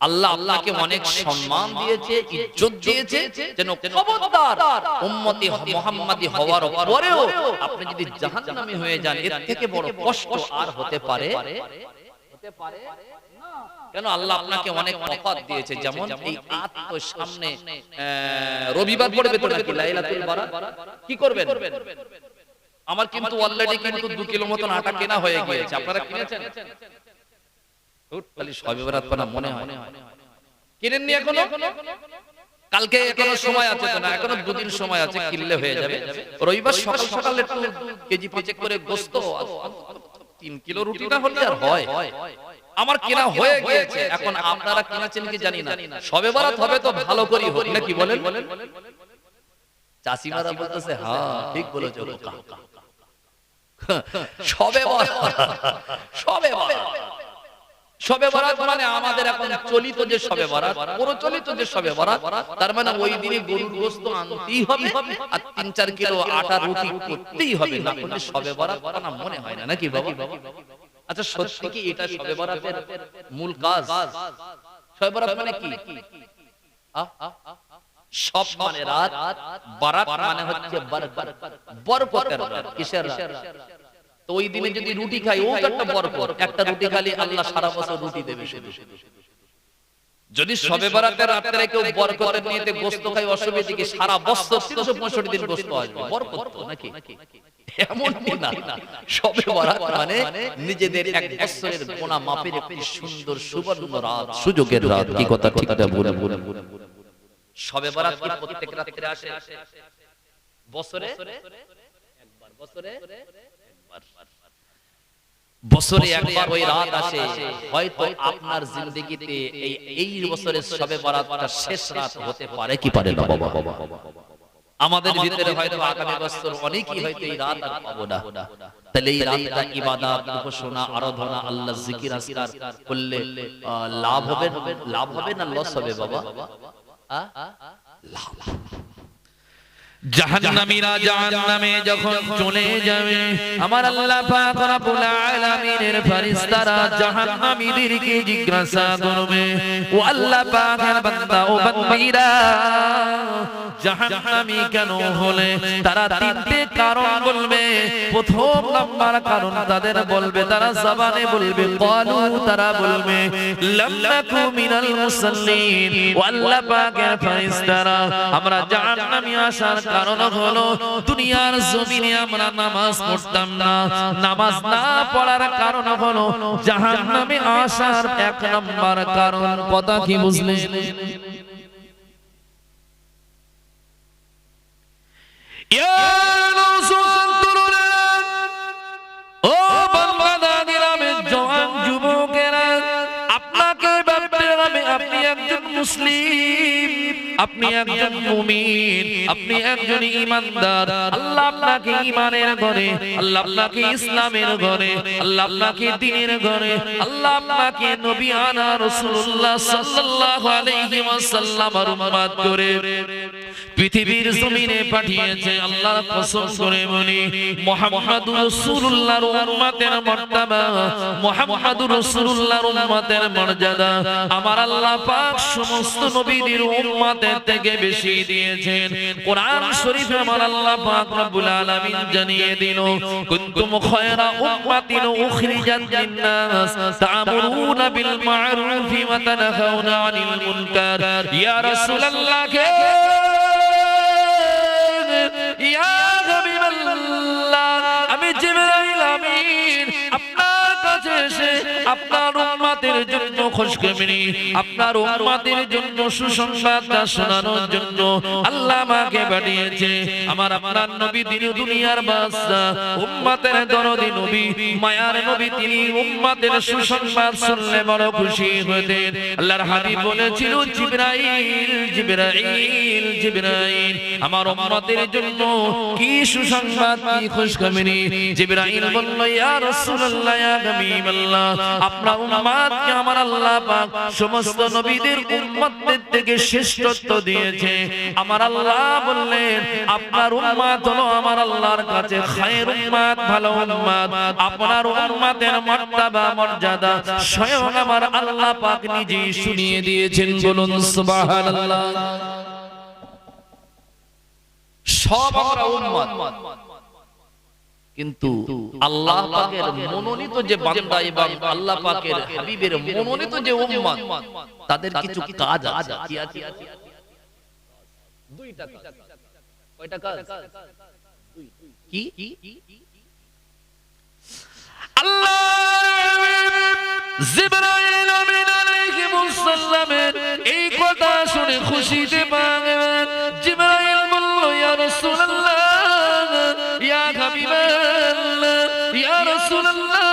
আল্লাহ আপনাকে অনেক সম্মান দিয়েছে, ইজ্জত দিয়েছে, যেন খবরদার উম্মতে মুহাম্মাদি হওয়ার পরেও আপনি যদি জাহান্নামী হয়ে যান, এর থেকে বড় কষ্ট আর হতে পারে না। কেন? আল্লাহ আপনাকে অনেক তফাত দিয়েছে। যেমন এই আত তো সামনে রবিবার পড়বে তো নাকি লাইলাতুল বারাত, কি করবেন? আমার কিন্তু অলরেডি কিন্তু 2 কিলো মতন আটা কেনা হয়ে গিয়েছে। আপনারা কিনেছেন? খালি শবে বরাত পানা মনে হয়। কিনেননি এখনো? কালকে এখনো সময় আছে তো? না, এখনো 2 দিন সময় আছে, কিনলে হয়ে যাবে। রবিবার সকাল সকাল একটু কেজি 5 করে গোশত, 3 কিলো রুটি না হলে আর হয়। আমার কেনা হয়ে গিয়েছে। এখন আপনারা কিনেছেন কি জানি না। শবে বরাত হবে তো ভালো করেই হোক, নাকি বলেন? চাষিমারা বলতেছে হ্যাঁ ঠিক বলেছো। শবে বরাত মানে আমাদের এখন চলিত যে শবে বরাত, প্রচলিত যে শবে বরাত, তার মানে ওই দিনে গরুর গোশত আনতেই হবে আর 3-4 কিলো আটা রুটি করতেই হবে, না করলে শবে বরাত না মনে হয় না, নাকি বাবা? আচ্ছা সত্যি কি এটা শবে বরাতের মূল কাজ? শবে বরাত মানে কি? সব মানে রাত, বারাত মানে হচ্ছে বরকতের রাত। কিসের রাত? তো ওই দিনে যদি রুটি খাই, ও একটা বরকত। একটা রুটি খালি আল্লাহ সারা বছর রুটি দেবে শুধু। যদি শবে বরাতের রাতে কেউ বরকতের নিয়তে গোশত খায়, অসুবিধা কি? সারা বছর 365 দিন গোশত আসবে, বরকত তো, নাকি? এমন না, শবে বরাত মানে নিজেদের এক বছরের গোনা মাপের একটি সুন্দর সুবর্ণ রাত, সুযোগের রাত। কি কথা ঠিক আছে? বলে শবে বরাত কি প্রত্যেক রাতে আসে? বছরে একবার, বছরে একবার ওই রাত আসে। হয়তো আপনার জিন্দেগিতে এই বছরের শবে বরাতটা শেষ রাত হতে পারে, কি পারে না বাবা? আমাদের ভিতরে হয়তো আগামী বছর অনেকেই হয়তো এই রাত আর পাবো না। তাহলে এই রাতটা ইবাদত, উপাসনা, আরাধনা, আল্লাহর জিকির আজকার করলে লাভ হবে না লস হবে বাবা? জাহান্নামীরা জাহান্নামে যখন চলে যাবে, আমার আল্লাহ পাক রব্বুল আলামিনের ফেরেশতারা জাহান্নামীদেরকে জিজ্ঞাসা করবে, ও আল্লাহ পাকের বান্দা ও বান্দীরা জাহান্নামী কেন হলে? তারা 3টে কারণ বলবে। প্রথম নাম্বার কারণ তাদের বলবে, তারা জবানে বলবে, ক্বালু, তারা বলবে লাম নাকু মিনাল মুসাল্লিন। ও আল্লাহ পাকের ফেরেশতারা আমরা জাহান্নামী আসার কারণ হলো দুনিয়ার জমিনে আমরা নামাজ পড়তাম না। নামাজ না পড়ার কারণ হলো জাহান্নামে আসার 1 নাম্বার কারণ। কথা কি বুঝলেন? ও বান্দাদাদিরা, জওয়ান যুবকেরা, আপনাকে ভাবতে হবে আপনি একজন মুসলিম, আপনি একজন মুমিন, আপনি একজন ঈমানদার। আল্লাহ আপনাকে ঈমানের ঘরে, আল্লাহ আপনাকে ইসলামের ঘরে, আল্লাহ আপনাকে দ্বীনের ঘরে, আল্লাহ আপনাকে নবী আনা রাসূলুল্লাহ সাল্লাল্লাহু আলাইহি ওয়াসাল্লামের উম্মত করে পৃথিবীর জমিনে পাঠিয়েছে। আল্লাহর কসম করে বলি, মুহাম্মাদুর রাসূলুল্লাহর উম্মতের মর্তবা, মুহাম্মাদুর রাসূলুল্লাহর উম্মতের মর্যাদা আমার আল্লাহ পাক সমস্ত নবীদের উম্মতের থেকে বেশি দিয়েছেন। কোরআন শরীফে আমার আল্লাহ পাক রব্বুল আলামিন জানিয়ে দিল, কুনতুম খায়রা উম্মাতিন উখরিজাত লিন-নাস তা'মুরুনা বিল মা'রুফি ওয়া তানহাউনা আনিল মুনকার। ইয়া রাসূলুল্লাহ কে, ইয়া হাবিবাল্লাহ, আমি জিবরাইল আমিন আপনার কাছে এসে আপনার উম্মতের জন্য খুশখবরি, আপনার উম্মতের জন্য সুসংবাদটা শোনানোর জন্য আল্লাহ আমাকে পাঠিয়েছে। আমার আপনার নবী তিনি দুনিয়ার বাদশা, উম্মতের দরদি নবী, মায়ার নবী, তিনি উম্মতের সুসংবাদ শুনলে বড় খুশি হতেন। আল্লাহর হাবিব বলেছিল, জিবরাইল জিবরাইল জিবরাইল আমার উম্মতের জন্য কি সুসংবাদ, কি খুশখবরি। জিবরাইল বলল, ইয়া রাসূলুল্লাহ, ইয়া হাবিবাল্লাহ, আপনার উম্মতকে আমার আল্লাহ পাক সমস্ত নবীদের উম্মতদের থেকে শ্রেষ্ঠত্ব দিয়েছে। আমার আল্লাহ বললেন, আপনার উম্মত হলো আমার আল্লাহর কাছে খায়র উম্মত, ভালো উম্মত। আপনার উম্মতের মর্তবা মর্যাদা স্বয়ং আমার আল্লাহ পাক নিজেই শুনিয়ে দিয়েছেন। বলুন সুবহানাল্লাহ। সব আমরা উম্মত, কিন্তু আল্লাহ পাকের মনোনীত যে বান্দা এবং আল্লাহ পাকের হাবিবের মনোনীত যে উম্মত, তাদের কিছু কাজ আছে। কি আছে? দুইটা কাজ। কয়টা কাজ? কি? আল্লাহ জিবরাইল আমিন আলাইহিস সালামের এই কথা শুনে খুশিতে পাগল। জিবরাইল বলল, ইয়া রাসূলুল্লাহ, ইয়া হাবিবাল্লাহ, ইয়া রাসূলুল্লাহ,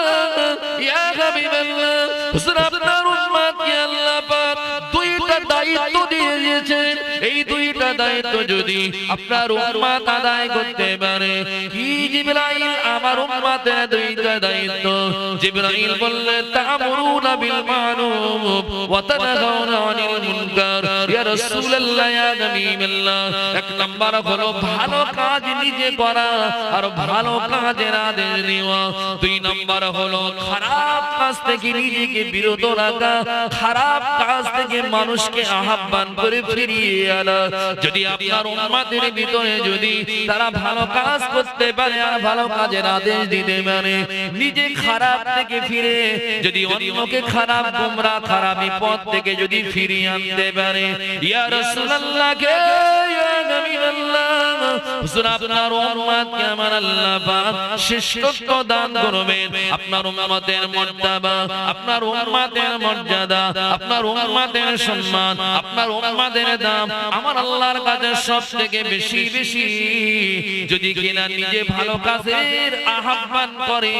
ইয়া হাবিবাল্লাহ, হুজুর আপনার উম্মতকে আল্লাহ পাক দুইটা দায়িত্ব দিয়ে দিয়েছেন। এই দুইটা দায়িত্ব যদি আপনার উম্মত আদায় করতে পারে। কি জিবরাইল? আমার উম্মতের দুইটা দায়িত্ব। জিবরাইল বললেন, তা'মুরুনা বিল মা'রুফ ওয়া তানহাউনা আনিল মুনকার। ইয়া রাসূলুল্লাহ, ইয়া হাবিবাল্লাহ, এক নাম্বার হলো ভালো কাজ নিজে করা আর ভালো কাজের আদেশ দেওয়া। দুই নাম্বার হলো খারাপ কাজ থেকে নিজেকে বিরত রাখা, খারাপ কাজ থেকে মানুষকে আহ্বান করে ফিরিয়ে আনা। যদি আপনার উম্মতের ভিতরে যদি তারা ভালো কাজ করতে পারে আর ভালো কাজের আদেশ দিতে পারে, নিজে খারাপ থেকে ফিরে যদি অন্যকে খারাপ গোমরা খারাপি পথ থেকে যদি ফিরিয়ে আনতে পারে, ইয়া রাসূলুল্লাহ কে, ইয়া হাবিবাল্লাহ, হুজুর আপনার উম্মতকে আমার আল্লাহ পাক শ্রেষ্ঠত্ব দান করবেন। আপনার উম্মতের মর্তবা, আপনার উম্মতের মর্যাদা, আপনার উম্মতের সম্মান, আপনার উম্মতের দাম আমার আল্লাহর কাছে সবথেকে বেশি বেশি। যদি কিনা নিজে ভালো কাজের আহ্বান করে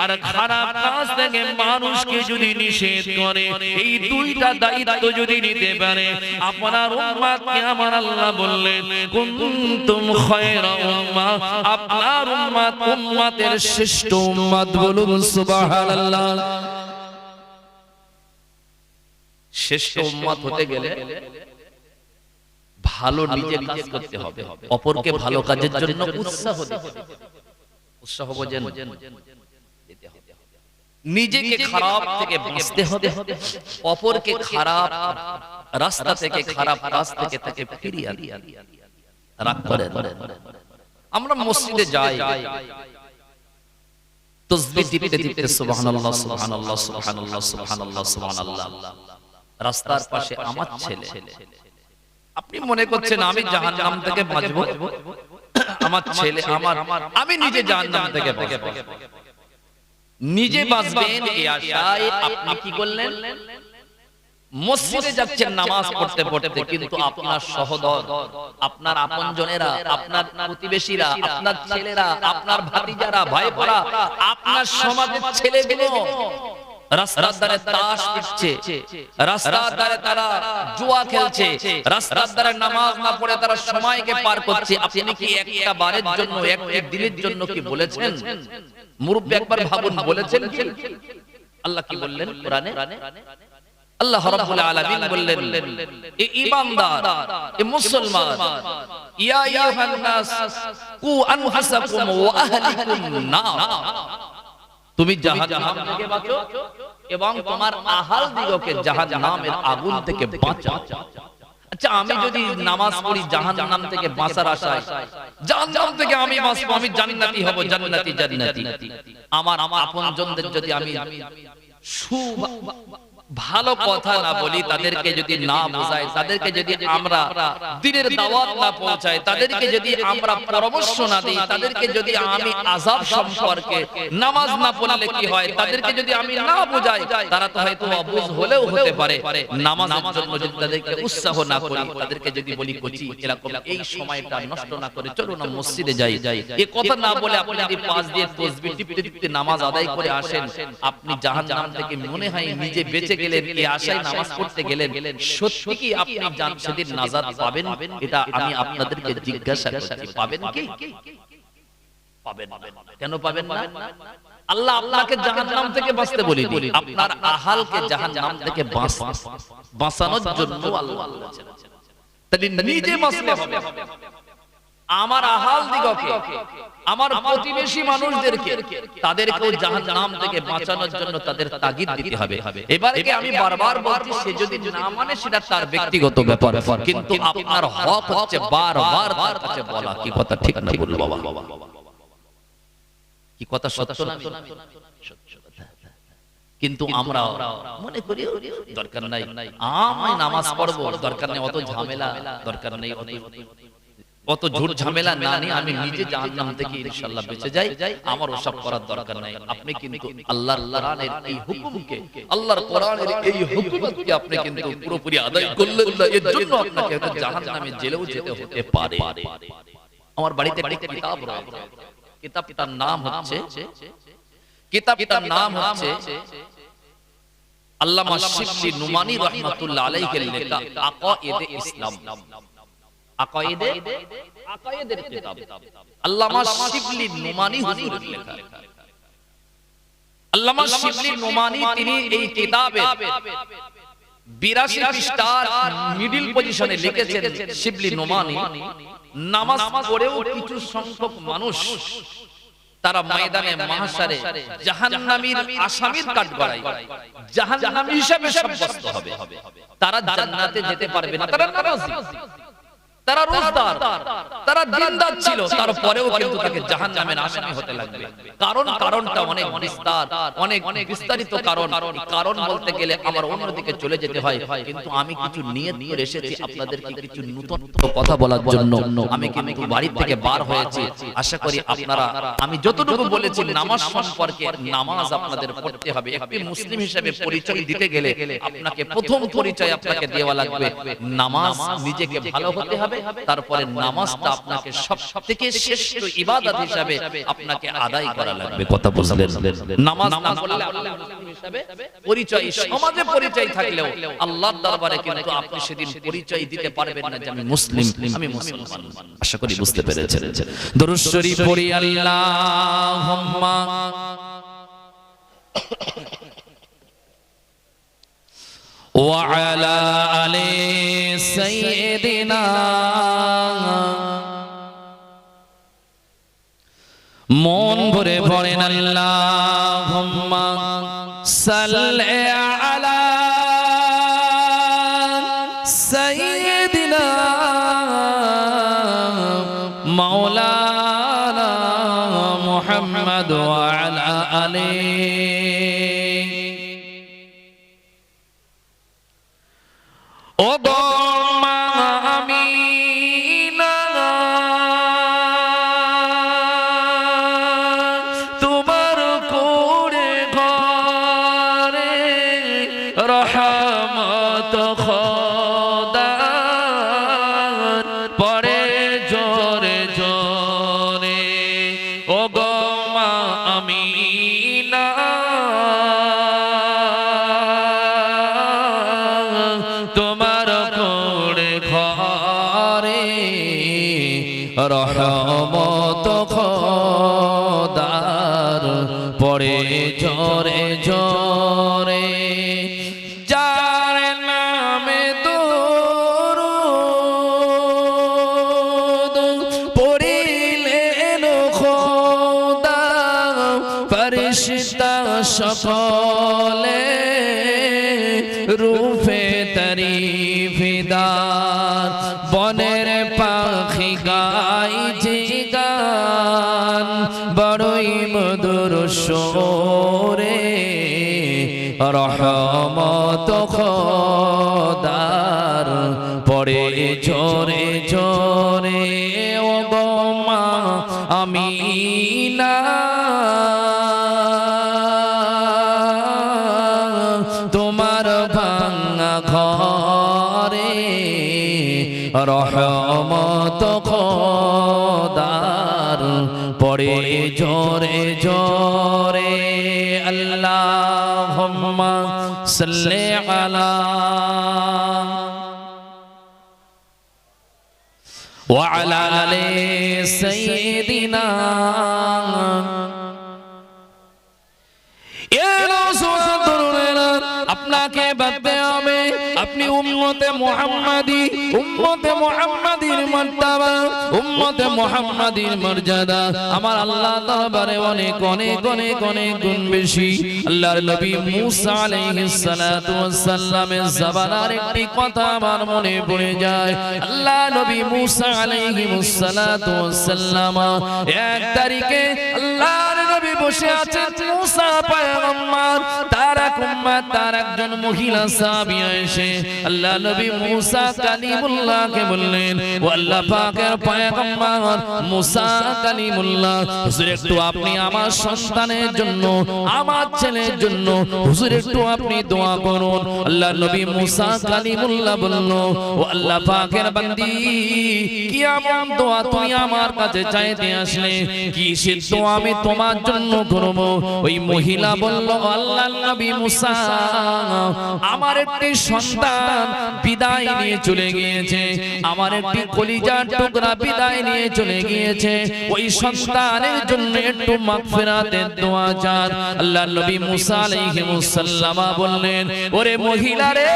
আর খারাপ কাজ থেকে মানুষকে যদি নিষেধ করে, এই দুইটা দায়িত্ব যদি নিতে পারে, আপনার উম্মতকে আমার আল্লাহ বললেন, কুনতুম খায়রা উম্মাহ, আপনার উম্মত উম্মতের শ্রেষ্ঠ উম্মত। বলুন সুবহানাল্লাহ। শ্রেষ্ঠ উম্মত হতে গেলে ভালো নিজে কাজ করতে হবে, অপরকে ভালো কাজের জন্য উৎসাহ দিতে হবে। উৎসাহ বোঝেন? নিজেকে খারাপ থেকে বাঁচতে হবে, অপরকে খারাপ রাস্তা থেকে খারাপ কাজ থেকে তাকে ফিরিয়ে আনতে। রাগ করেন? আমরা মসজিদে যাই, তাসবিহ দিতে দিতে সুবহানাল্লাহ সুবহানাল্লাহ সুবহানাল্লাহ সুবহানাল্লাহ সুবহানাল্লাহ। রাস্তার পাশে আমার ছেলে, আপনি মনে করছেন আমি জাহান্নাম থেকে বাঁচবো, আমার ছেলে আমি নিজে জাহান্নাম থেকে বাঁচবো। নিজে বাঁচবেন এই আশায় আপনি কি করলেন? মসজিদে যাচ্ছেন নামাজ পড়তে পড়তে, কিন্তু আপনার সহোদর, আপনার আপনজনেরা, আপনার প্রতিবেশীরা, আপনার ছেলেরা, আপনার ভাতিজারা, ভাইপোরা, আপনার সমাজের ছেলেগুলো রাস্তার ধারে তাস পিটছে, রাস্তার ধারে তারা জুয়া খেলছে, রাস্তার ধারে নামাজ না পড়ে তারা সময়কে পার করছে। আপনি কি একটা বারের জন্য, এক দিনের জন্য কি বলেছেন? মুরব্বি একবার ভাবুন, বলেছেন কি? আল্লাহ কি বললেন কোরআনে? আল্লাহ রাব্বুল আলামিন বললেন, এ ঈমানদার, এ মুসলমান, ইয়া আইয়ুহান নাস কু আনফুসাকুম ওয়া আহলিকুম নার, তুমি জাহান্নাম থেকে বাঁচো এবং তোমার আহাল দিগকে জাহান্নামের আগুন থেকে বাঁচাও। আচ্ছা, আমি যদি নামাজ পড়ি জাহান্নাম থেকে বাঁচার আশায়, জাহান্নাম থেকে আমি বাঁচবো, আমি জান্নাতি হব, জান্নাতি জান্নাতি, আমার আপনজনদের যদি আমি ভালো কথা না বলি, তাদেরকে যদি না বোঝাই, তাদেরকে যদি আমরা দ্বীনের দাওয়াত না পৌঁছাই, তাদেরকে যদি আমরা পরামর্শ না দিই, তাদেরকে যদি আমি আযাব সম্পর্কে নামাজ না পড়লে কি হয় তাদেরকে যদি আমি না বোঝাই, তারা তো হয়তো অবুঝ হলেও হতে পারে। নামাজের জন্য যদি তাদেরকে উৎসাহ না করি, তাদেরকে যদি বলি কোচি এরকম এই সময়টা নষ্ট না করে চলো না মসজিদে যাই, এই কথা না বলে আপনি যদি পাঁচ দিয়ে তাসবিহ টিপতে টিপতে নামাজ আদায় করে আসেন, আপনি জাহান্নাম থেকে মনে হয় নিজে বেঁচে গেলেন, এই আশায় নামাজ পড়তে গেলেন, সত্যি কি আপনি সেদিন নাজাত পাবেন? এটা আমি আপনাদেরকে জিজ্ঞাসা করছি, পাবেন কি? পাবেন। কেন পাবেন না? আল্লাহ আপনাকে জাহান্নাম থেকে বাঁচতে বলেনি, আপনার আহালকে জাহান্নাম থেকে বাঁচানোর জন্য আল্লাহ বলেছেন। তাহলে নিজে বাঁচতে হবে। আমার আহাল দিগকে, আমার প্রতিবেশী মানুষদেরকে, তাদেরকেও জাহান্নাম থেকে বাঁচানোর জন্য তাদের তাগিদ দিতে হবে। এবারে আমি বারবার বলছি, সে যদি না মানে সেটা তার ব্যক্তিগত ব্যাপার, কিন্তু আপনার হক হচ্ছে বারবার তার কাছে বলা। কি কথা ঠিক না বলবো বাবা? কি কথা সত্য না? কিন্তু আমরা মনে করি দরকার নাই, আমি নামাজ পড়বো, দরকার নেই অত ঝামেলা, দরকার নেই অত ঝুট ঝামেলা না নিয়ে আমি নিজে জাহান্নাম থেকে ইনশাআল্লাহ বেঁচে যাই, আমার ওসব করার দরকার নাই। আপনি কিন্তু আল্লাহর কোরআনের এই হুকুমকে, আল্লাহর কোরআনের এই হুকুমকে আপনি কিন্তু পুরোপুরি আদায় করলেন না, এর জন্য আপনাকে হয়তো জাহান্নামে জেলেও যেতে হতে পারে। আমার বাড়িতে একটা কিতাব রয়েছে, কিতাবটার নাম হচ্ছে আল্লামা শিবলি নুমানী রাহমাতুল্লাহ আলাইহির লেখা আকায়েদে ইসলাম। আকায়েদের কিতাব আল্লামা শিবলি নুমানী হুজুরের লেখা। আল্লামা শিবলি নুমানী তিনি এই কিতাবে 82 পৃষ্ঠার মিডল পজিশনে লিখেছেন, শিবলি নুমানী নামাজ পড়েও কিছু সংখ্যক মানুষ তারা ময়দানে মাহশারে জাহান্নামীর আসামির কাঠগড়ায় জাহান্নামী হিসেবে সাব্যস্ত হবে। তারা জান্নাতে যেতে পারবে না। তারা নামাজি, তারা রোজদার, তারা দিনদার ছিল, তারপরেও কিন্তু তাকে জাহান্নামের আসামি হতে লাগবে। কারণটা অনেক বিস্তার, অনেক বিস্তারিত কারণ বলতে গেলে আমার অন্যদিকে চলে যেতে হয়। কিন্তু আমি কিছু নিয়ত করে এসেছি আপনাদেরকে কিছু নতুন কথা বলার জন্য। আমি কিন্তু বাড়ি থেকে বার হয়েছি, আশা করি আপনারা আমি যতটুকু বলেছি নামাজ সম্পর্কে, নামাজ আপনাদের পড়তে হবে। একটি মুসলিম হিসেবে পরিচয় দিতে গেলে আপনাকে প্রথম পরিচয় আপনাকে দেওয়া লাগবে নামাজ, নিজেকে ভালো হতে হবে, তারপরে নামাজটা আপনাকে সবথেকে শ্রেষ্ঠ ইবাদত হিসাবে আপনাকে আদায় করা লাগবে। কথা বুঝলেন? নামাজ না পড়লে আপনি মুসলিম হিসাবে পরিচয়, সমাজে পরিচয় থাকলেও আল্লাহর দরবারে কিন্তু আপনি সেদিন পরিচয় দিতে পারবেন না যে আমি মুসলিম, আমি মুসলমান। আশা করি বুঝতে পেরেছেন। দরুদ শরীফ পড়ি, আল্লাহুম্মা وعلى آل سيدنا মন ভরে পড়েন আল্লাহুম্মা সাল্লি আলা সাইয়্যিদিনা মাওলানা মুহাম্মদ ওয়া আলা আলিহি। ও গো মা আমিনা, তোমার কোরে ঘরে রহমত খোদার পড়ে জোরে জোরে। ও গো মা আমিনা, রহমত খোদার পড়ে জোরে জোরে। যার নামে দরুদ পড়িলেন খোদা, ফেরেশতা সকলে রূপে তারিফদার। বনের পাখি গাই যে গান, বড়ই মধুর সুরে রহমত খোদার পড়ে ঝরে ঝরে ও গো মা আমিনা তোমার ভাঙা ঘরে রহমত খোদার পড়ে ঝরে ঝরে আল্লাহুম্মা সাল্লি আলা ওয়া আলা আলি সাইয়্যিদিনা আপনাকে বাদতে হবে আপনি উম্মতে মুহাম্মাদীর মার্তাবা উম্মতে মুহাম্মাদীর মর্যাদা আমার আল্লাহ দরবারে অনেক অনেক অনেক অনেক গুণ বেশি আল্লাহর নবী মুসা আলাইহিস সালাতু ওয়াস সালামের জবানের একটি কথা আমার মনে পড়ে যায় আল্লাহ নবী মুসা আলাইহিস সালাতু ওয়াস সালাম এক তারিখে আল্লাহর নবী বসে আছেন মুসা পয়গম্বর তার উম্মত তার একজন মহিলা সাহাবী এসে আল্লাহ নবী মুসা কালিমুল্লাহকে বললেন ও আল্লাহ পাকের পয়গম্বর মুসা কালিমুল্লাহ হুজুর একটু আপনি আমার সন্তানের জন্য আমার ছেলের জন্য হুজুর একটু আপনি দোয়া করুন আল্লাহ নবী মুসা কালিমুল্লাহ বলল ও আল্লাহ পাকের বান্দি কি এমন দোয়া তুমি আমার কাছে চাইতে আসলে কি সে দোয়া আমি তোমার জন্য করব ওই মহিলা বলল আল্লাহর নবী মুসা আমার একটি সন্তান বিদায় নিয়ে চলে গিয়েছে আমার একটি কলিজার টুকরা বিদায় নিয়ে চলে গিয়েছে ওই সন্তানের জন্য একটু মাগফিরাতের দোয়া চান আল্লাহর নবী মুসা আলাইহিস সালাম বললেন ওরে মহিলা রে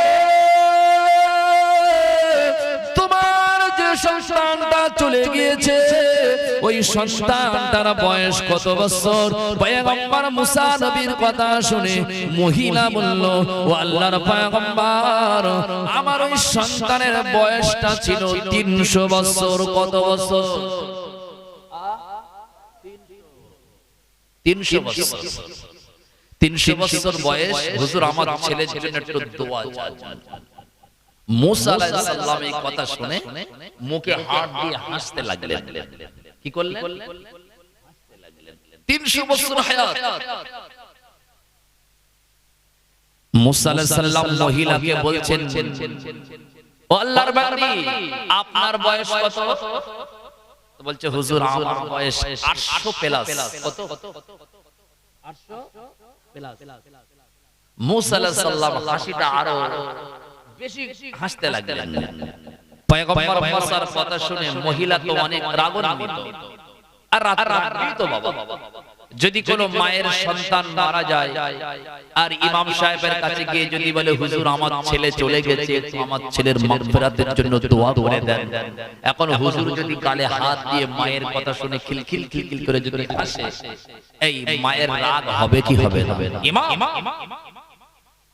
তোমার যে সন্তানটা চলে গিয়েছে ওই সন্তানটার বয়স কত বছর পয়গম্বর মুসা নবীর কথা শুনে মহিলা বলল ও আল্লাহর পয়গম্বর আমার ওই সন্তানের বয়সটা ছিল 300 বছর কত বছর 300 বছর 300 বছর বয়স হুজুর আমার ছেলের জন্য একটু দোয়া চান মুসা আলাইহিস সালাম এই কথা শুনে মুখে হাত দিয়ে হাসতে লাগলেন কি করলেন 300 বছর হায়াত মুসা আলাইহিস সালাম মহিলাকে বলছেন ও আল্লাহর বান্দি আপনার বয়স কত তো বলছে হুজুর আমার বয়স 800 প্লাস কত 800 প্লাস মুসা আলাইহিস সালাম হাসিটা আরো বেশি হাসতে লাগলেন পয়গম্বর মুসার কথা শুনে মহিলা তো অনেক রাগান্বিত আর রাত্রি তো বাবা যদি কোনো মায়ের সন্তান মারা যায় আর ইমাম সাহেবের কাছে গিয়ে যদি বলে হুজুর আমার ছেলে চলে গেছে আমার ছেলের মাগফিরাতের জন্য দোয়া করে দেন এখন হুজুর যদি গালে হাত দিয়ে মায়ের কথা শুনে খিলখিল খিলখিল করে যদি হাসে এই মায়ের রাগ হবে কি হবে না ইমাম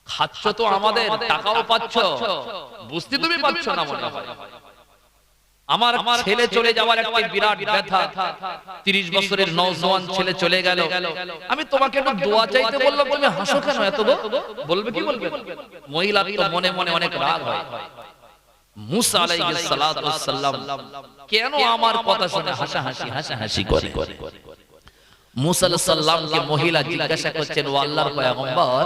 খাচ্ছ তো আমাদের টাকাও পাচ্ছ বুঝতে তুমি পাচ্ছ না মনে হয় আমার ছেলে চলে যাওয়ার একটা বিরাট ব্যথা 30 বছরের নওজোয়ান ছেলে চলে গেল আমি তোমাকে একটু দোয়া চাইতে বললাম তুমি হাসো কেন এত গো বলবে কি বলবে মহিলা তো মনে মনে অনেক রাগ হয় মুসা আলাইহিস সালাতু ওয়াস সালাম কেন আমার কথা শুনে হাসাহাসি করে মুসা আলাইহিস সালামকে মহিলা জিজ্ঞাসা করছেন ও আল্লাহর পয়গম্বর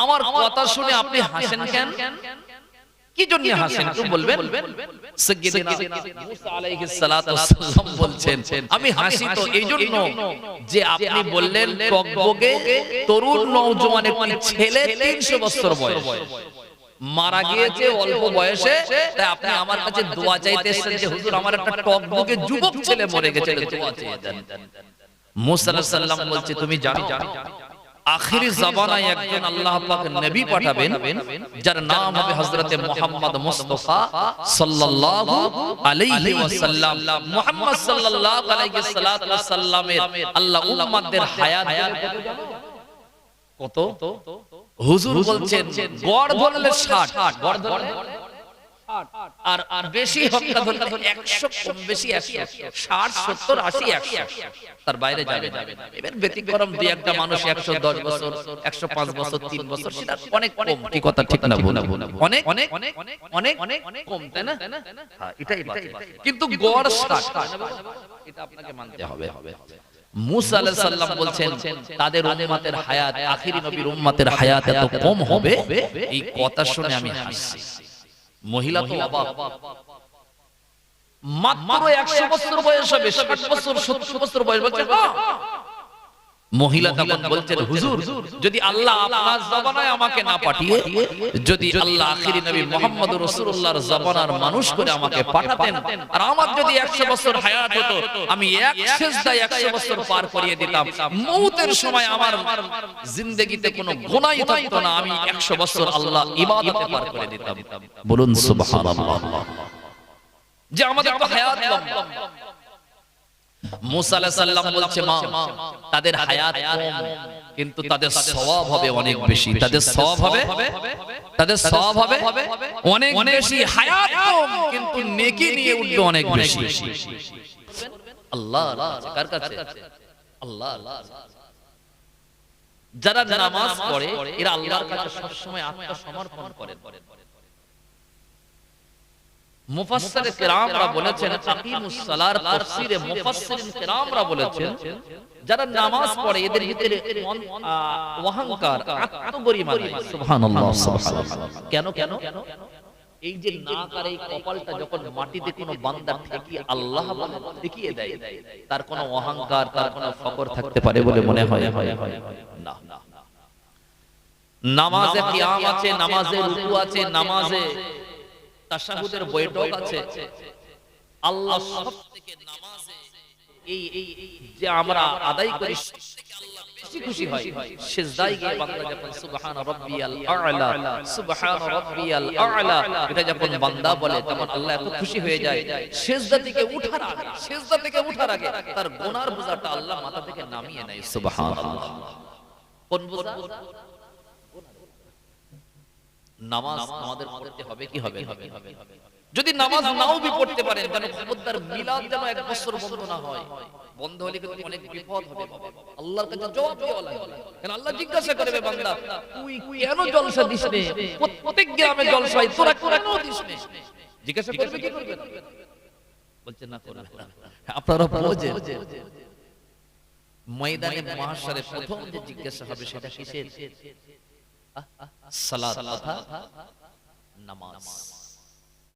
আমার কথা শুনে আপনি হাসেন কেন কি জন্য হাসেন একটু বলবেন সাইয়্যিদিনা মুসা আলাইহিস সালাতু ওয়াস সালাম বলছেন আমি হাসি তো এইজন্য যে আপনি বললেন টকবগে তরুণ নওজোয়ান একটি ছেলে 300 বছর বয়স মারা গিয়েছে অল্প বয়সে তাই আপনি আমার কাছে দোয়া চাইতে এসেছেন যে হুজুর আমার একটা টকবগে যুবক ছেলে মরে গেছে দোয়া চেয়ে দেন মুসা আলাইহিস সালাম বলছে তুমি জানো আখিরি জামানায় একজন আল্লাহ পাক নবী পাঠাবেন যার নাম হবে হযরতে মুহাম্মদ মুস্তাফা সাল্লাল্লাহু আলাইহি ওয়াসাল্লাম মুহাম্মদ সাল্লাল্লাহু আলাইহি সাল্লামের আল্লাহ উম্মতদের হায়াত কত হুজুর বলছেন গড় ধরলে 60 গড় ধরলে আর আর বেশি হত্যা ধরলে 100 কম বেশি 100 60 70 80 100 তার বাইরে যাবে এবার ব্যতিক্রম দুই একটা মানুষ 110 বছর 105 বছর 3 বছর সেটা অনেক কম কি কথা ঠিক না ভুল অনেক অনেক অনেক অনেক কম তাই না হ্যাঁ এটাই কিন্তু গড় 60 এটা আপনাকে মানতে হবে মুসা আলাইহিস সালাম বলছেন তাদের উম্মতের হায়াত আখিরি নবীর উম্মতের হায়াত এত কম হবে এই কথা শুনে আমি হাসি মহিলা তো অবাক মাত্র 100 বছর বয়স হবে 60 বছর 70 বছর বয়স বলছে মহিলা তখন বলছেন হুজুর যদি আল্লাহ আপনার জবানায় আমাকে না পাঠিয়ে যদি আল্লাহ আখিরি নবী মুহাম্মদুর রাসূলুল্লাহর জবানার মানুষ করে আমাকে পাঠাতেন আর আমার যদি 100 বছর হায়াত হতো আমি এক সিজদায় 100 বছর পার করিয়ে দিতাম মওতের সময় আমার জিন্দেগিতে কোনো গুনাহই থাকতো না আমি 100 বছর আল্লাহ ইবাদতে পার করে দিতাম বলুন সুবহানাল্লাহ যে আমাদের তো হায়াত লম্বা মুসা আলাইহিস সালাম বলছে মা তাদের হায়াত কম কিন্তু তাদের সওয়াব হবে অনেক বেশি তাদের সওয়াব হবে অনেক বেশি হায়াত কম কিন্তু নেকি নিয়ে উঠবে অনেক বেশি আল্লাহ কার কাছে আল্লাহ যারা নামাজ পড়ে এরা আল্লাহর কাছে সব সময় আত্মসমর্পণ করেন মুফাসসির কিরামরা বলেছেন আকিমুস সালার তাফসীরে মুফাসসিরিন কিরামরা বলেছেন যারা নামাজ পড়ে এদের ভিতরে অহংকার আত্মগরিমা নাই সুবহানাল্লাহ সুবহানাল্লাহ কেন এই যে নাক আর এই কপালটা যখন মাটিতে কোনো বান্দা ঠেকিয়ে আল্লাহ বলে ঠেকিয়ে দেয় তার কোনো অহংকার তার কোনো ফকর থাকতে পারে বলে মনে হয় না নামাজে কিয়াম আছে নামাজে রুকু আছে নামাজে তাশাহুদের বৈঠক আছে আল্লাহ সবথেকে নামাজে এই যে আমরা আদায় করি সবথেকে আল্লাহ বেশি খুশি হয় সিজদায় গিয়ে বান্দা যখন সুবহান রাব্বিয়াল আ'লা সুবহান রাব্বিয়াল আ'লা এটা যখন বান্দা বলে তখন আল্লাহ এত খুশি হয়ে যায় সিজদা থেকে ওঠার আগে তার গুনার বোঝাটা আল্লাহ মাথা থেকে নামিয়ে নেয় সুবহানাল্লাহ কোন বোঝা নামাজ আমাদের পড়তে হবে কি হবে যদি নামাজ নাও বি পড়তে পারেন যেন খবরদার মিলাদ যেন এক বছর বন্ধ না হয় বন্ধ হলে কিন্তু অনেক বিপদ হবে আল্লাহর কাছে জবাব দেওয়া লাগবে কারণ আল্লাহ জিজ্ঞাসা করবে বান্দা তুই কেন জলসা দিস নে প্রত্যেক গ্রামে জলসা হয় তোরা কেন দিস নে জিজ্ঞাসা করবে কি করবে বলছেন না করবে আপনারা বোঝেন ময়দানে মাহশারে প্রথম যে জিজ্ঞাসা হবে সেটা কিসের সালাত নামাজ